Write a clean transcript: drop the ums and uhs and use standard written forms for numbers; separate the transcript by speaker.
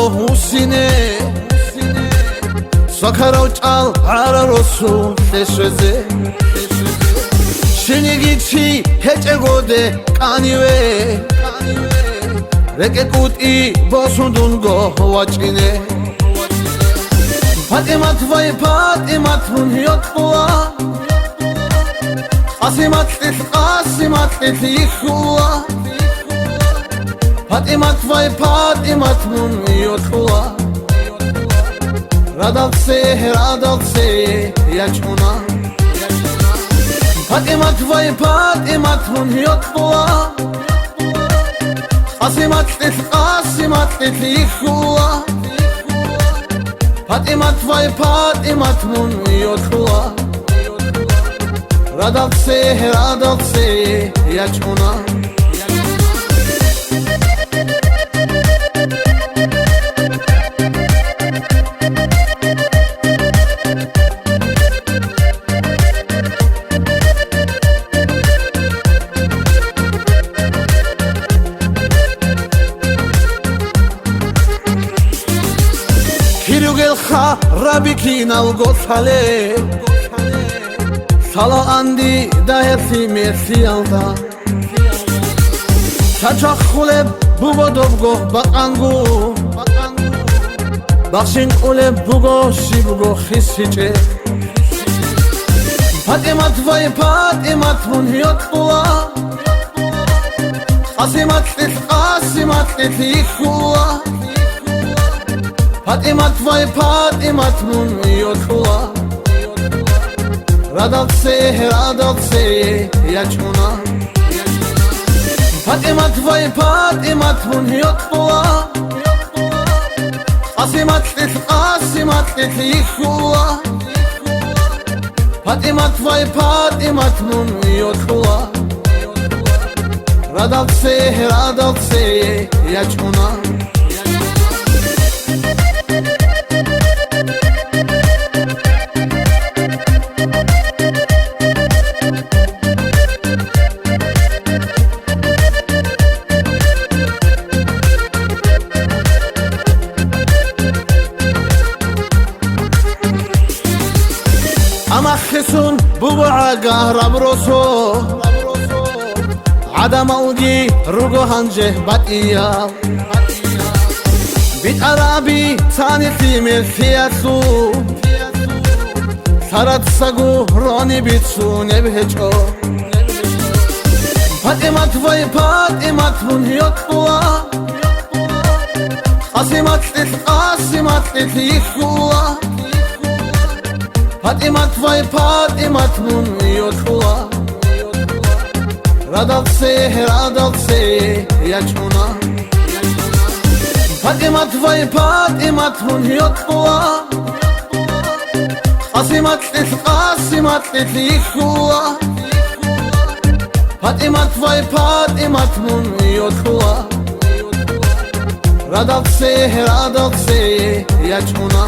Speaker 1: Husine Sakarav çal ararosu teşveze Şeni giçi hece gode kanive Reke kuti bosundun go vaçine Patimat vay patimat hun yokla Asimat lit yıkula Patimat vay patimat mun yotula Radalse yaçuna Patimat vay patimat mun yotula Asimat lit yıkula Patimat vay patimat mun yotula Radalse yaçuna Rabiki nalgosale Sala andi da hersi mersi alda Çaçak kuleb bugodovgo bakangu Bakşin kuleb bugo şibgo hisice Patimat vay patimat mun yotula Asimat lit yıkula Patimat vay patimat mun yotula Radalse yaçuna Patimat vay patimat mun yotula Asimat lit yıkula Patimat vay patimat mun yotula Radalse yaçuna Amakhsun bubaga rabroso Adam algi rugo hanje batiya Bit arabi taniti merfiyasu Sarat sagu roni bitsu nebhecho Patimat vay patimat mun yotula Asimat lit yıkula Patimat vay patimat mun yotula Radalse yaçuna Patimat vay patimat mun yotula Asimat lit yıkula Patimat vay patimat mun yotula Radalse yaçuna